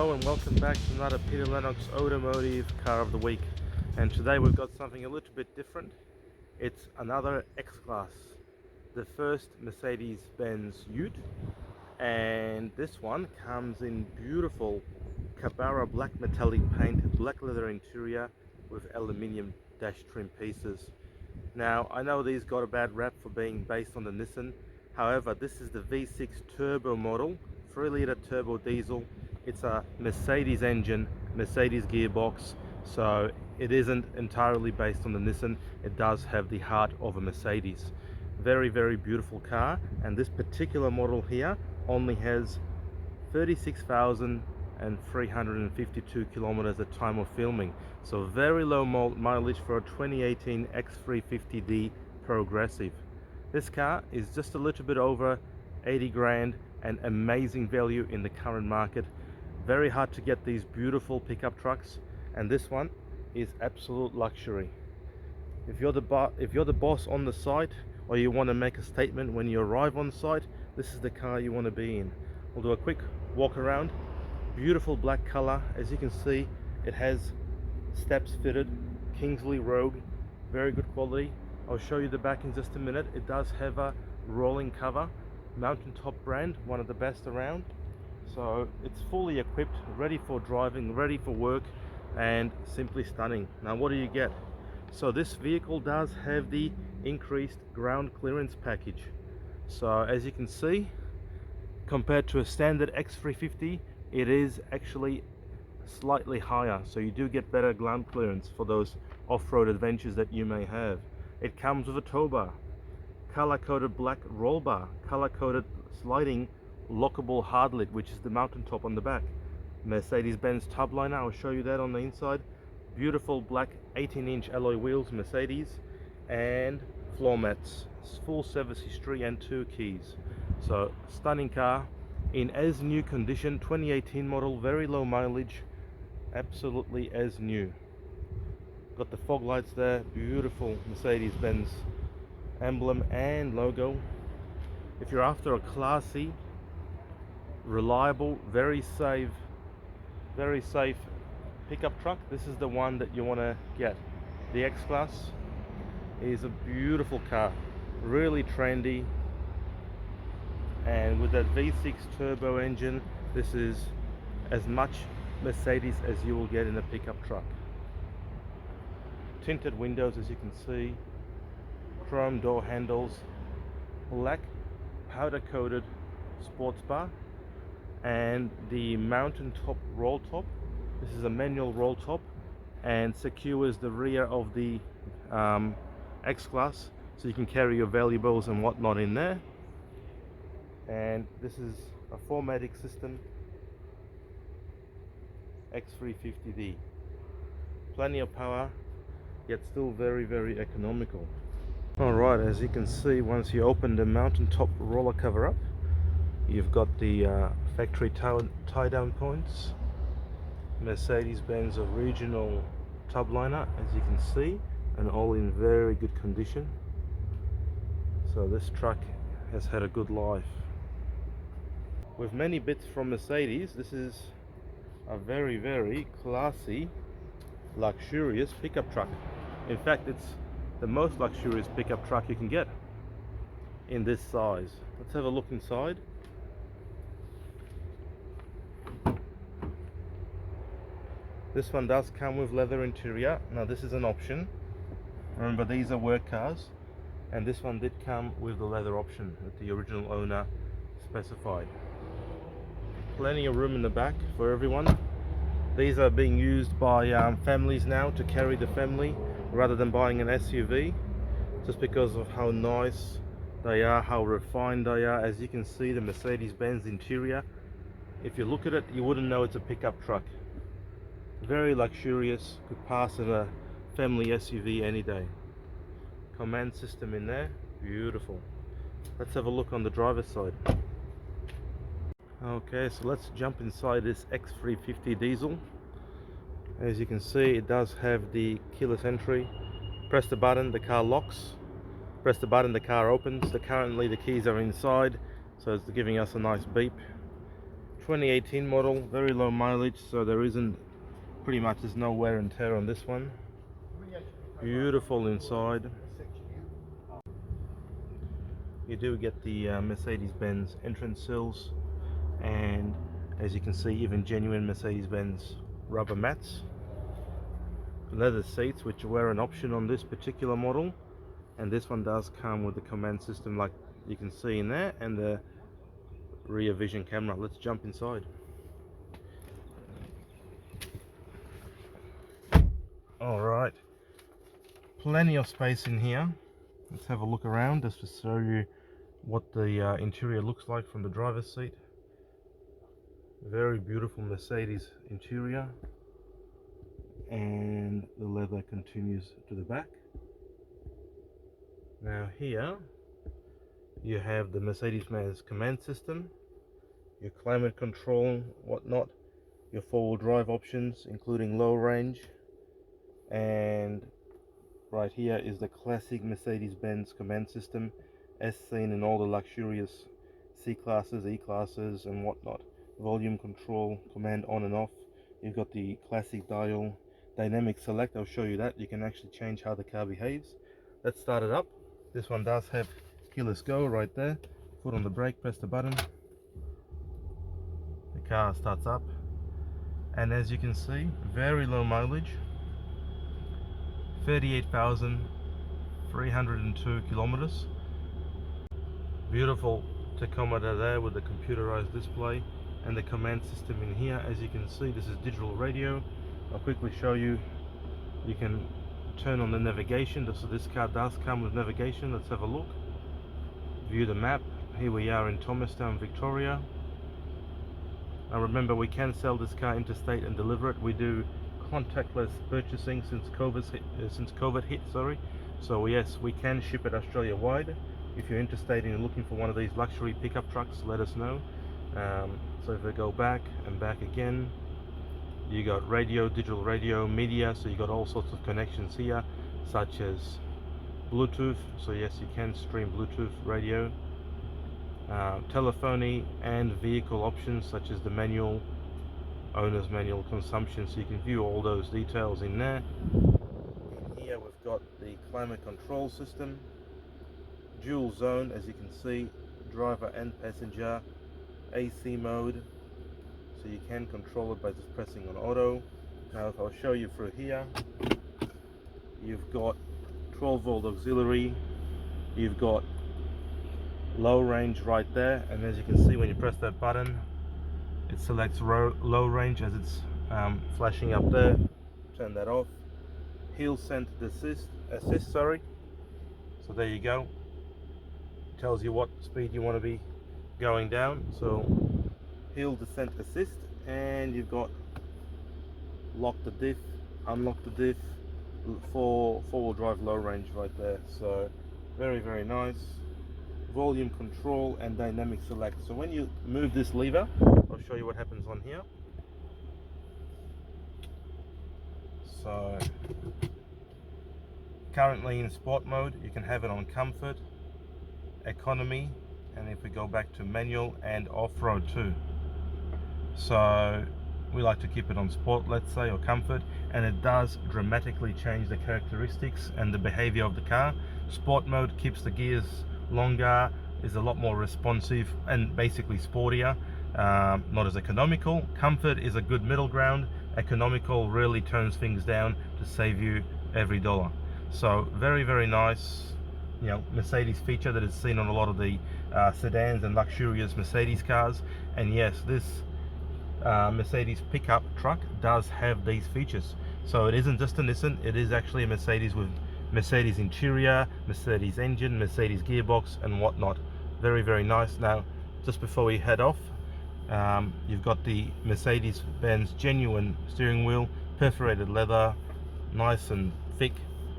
Hello and welcome back to another Peter Lennox Automotive Car of the Week. And today we've got something a little bit different. It's another X-Class, the first Mercedes-Benz ute, and this one comes in beautiful KABARA black metallic paint, black leather interior with aluminium dash trim pieces. Now I know these got a bad rap for being based on the Nissan. However, this is the V6 turbo model, 3-litre turbo diesel. It's a Mercedes engine, Mercedes gearbox, so it isn't entirely based on the Nissan. It does have the heart of a Mercedes. Very, very beautiful car, and this particular model here only has 36,352 kilometers at time of filming, so very low mileage for a 2018 X350d Progressive. This car is just a little bit over 80 grand, and amazing value in the current market. Very hard to get these beautiful pickup trucks, and this one is absolute luxury. If you're the boss on the site, or you want to make a statement when you arrive on site, this is the car you want to be in. We'll do a quick walk around. Beautiful black color. As you can see, it has steps fitted, Kingsley Rogue, very good quality. I'll show you the back in just a minute. It does have a rolling cover, mountaintop brand, one of the best around. So it's fully equipped, ready for driving, ready for work, and simply stunning. Now what do you get? So this vehicle does have the increased ground clearance package. So as you can see, compared to a standard X350, it is actually slightly higher, so you do get better ground clearance for those off-road adventures that you may have. It comes with a tow bar, color-coded black roll bar, color-coded sliding lockable hard lid, which is the mountaintop on the back. Mercedes-Benz tub liner, I'll show you that on the inside. Beautiful black 18-inch alloy wheels, Mercedes, and floor mats, full service history and 2 keys. So stunning car in as new condition, 2018 model, very low mileage, absolutely as new. Got the fog lights there, beautiful Mercedes-Benz emblem and logo. If you're after a classy, reliable, very safe pickup truck, this is the one that you want to get. The X-Class is a beautiful car, really trendy, and with that V6 turbo engine, this is as much Mercedes as you will get in a pickup truck. Tinted windows, as you can see, chrome door handles, black powder coated sports bar, and the mountaintop roll top. This is a manual roll top and secures the rear of the X-Class, so you can carry your valuables and whatnot in there. And this is a 4MATIC system, X350d. Plenty of power, yet still very, very economical. Alright, as you can see, once you open the mountaintop roller cover up, you've got the factory tie-down points, Mercedes-Benz original tub liner, as you can see, and all in very good condition. So this truck has had a good life. With many bits from Mercedes, this is a very, very classy, luxurious pickup truck. In fact, it's the most luxurious pickup truck you can get in this size. Let's have a look inside. This one does come with leather interior. Now this is an option. Remember, these are work cars, and this one did come with the leather option that the original owner specified. Plenty of room in the back for everyone. These are being used by families now to carry the family rather than buying an SUV, just because of how nice they are, how refined they are. As you can see, the Mercedes-Benz interior, if you look at it, you wouldn't know it's a pickup truck. Very luxurious, could pass as a family SUV any day. Command system in there, beautiful. Let's have a look on the driver's side. Okay, so let's jump inside this X350 diesel. As you can see, it does have the keyless entry. Press the button, the car locks. Press the button, the car opens. Currently the keys are inside, so it's giving us a nice beep. 2018 model, very low mileage, so there's no wear and tear on this one. Beautiful inside. You do get the Mercedes-Benz entrance sills, and as you can see, even genuine Mercedes-Benz rubber mats. Leather seats, which were an option on this particular model, and this one does come with the command system like you can see in there, and the rear vision camera. Let's jump inside. Alright, plenty of space in here. Let's have a look around just to show you what the interior looks like from the driver's seat. Very beautiful Mercedes interior, and the leather continues to the back. Now here you have the Mercedes-Benz command system, your climate control, whatnot, your four-wheel drive options including low range, and right here is the classic Mercedes-Benz command system as seen in all the luxurious C-classes, E-classes and whatnot. Volume control, command on and off. You've got the classic dial, dynamic select. I'll show you that. You can actually change how the car behaves. Let's start it up. This one does have keyless go right there. Foot on the brake, press the button. The car starts up, and as you can see, very low mileage, 38,302 kilometers. Beautiful tachometer there with the computerized display and the command system in here. As you can see, this is digital radio. I'll quickly show you. You can turn on the navigation. So this car does come with navigation. Let's have a look. View the map. Here we are in Thomastown, Victoria. Now remember, we can sell this car interstate and deliver it. We do contactless purchasing since COVID hit, sorry. So yes, we can ship it Australia wide. If you're interstate and you're looking for one of these luxury pickup trucks, let us know. So if we go back and back again, you got radio, digital radio, media, so you got all sorts of connections here, such as Bluetooth. So yes, you can stream Bluetooth radio, telephony, and vehicle options such as the manual, owner's manual, consumption, so you can view all those details in there. In here we've got the climate control system, dual zone, as you can see, driver and passenger, AC mode, so you can control it by just pressing on auto. Now if I'll show you through here, you've got 12-volt auxiliary, you've got low range right there, and as you can see, when you press that button, it selects low range as it's flashing up there. Turn that off. Hill scent assist, sorry. So there you go. Tells you what speed you want to be going down. So hill descent assist, and you've got lock the diff, unlock the diff, four-wheel drive low range right there. So very nice. Volume control and dynamic select. So when you move this lever, I'll show you what happens on here. So currently in sport mode, you can have it on comfort, economy, and if we go back to manual, and off-road too. So we like to keep it on sport, let's say, or comfort, and it does dramatically change the characteristics and the behavior of the car. Sport mode keeps the gears longer, is a lot more responsive and basically sportier, not as economical. Comfort is a good middle ground. Economical really turns things down to save you every dollar. So very nice, you know, Mercedes feature that is seen on a lot of the sedans and luxurious Mercedes cars. And yes, this Mercedes pickup truck does have these features. So it isn't just a Nissan, it is actually a Mercedes with Mercedes interior, Mercedes engine, Mercedes gearbox and whatnot. Very nice. Now just before we head off, you've got the Mercedes-Benz genuine steering wheel, perforated leather, nice and thick,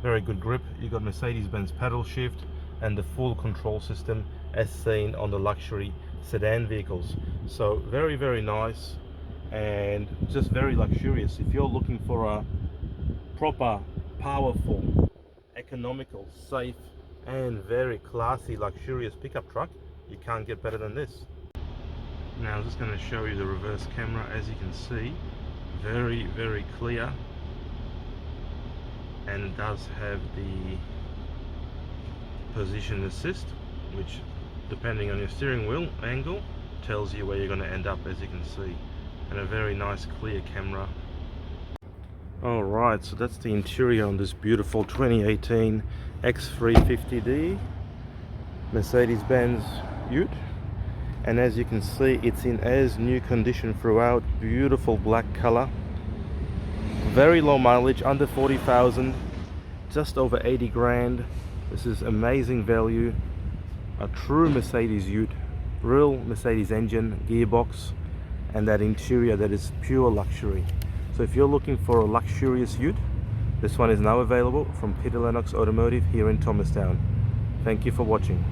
very good grip. You've got Mercedes-Benz paddle shift and the full control system as seen on the luxury sedan vehicles. So very nice and just very luxurious. If you're looking for a proper, powerful, economical, safe and very classy luxurious pickup truck, you can't get better than this. Now I'm just going to show you the reverse camera. As you can see, very clear, and it does have the position assist, which depending on your steering wheel angle tells you where you're going to end up, as you can see, and a very nice clear camera. Alright, so that's the interior on this beautiful 2018 X350d Mercedes-Benz ute, and as you can see, it's in as new condition throughout. Beautiful black color, very low mileage, under 40,000, just over 80 grand. This is amazing value, a true Mercedes ute, real Mercedes engine, gearbox, and that interior that is pure luxury. So if you're looking for a luxurious ute, this one is now available from Lennox Automotive here in Thomastown. Thank you for watching.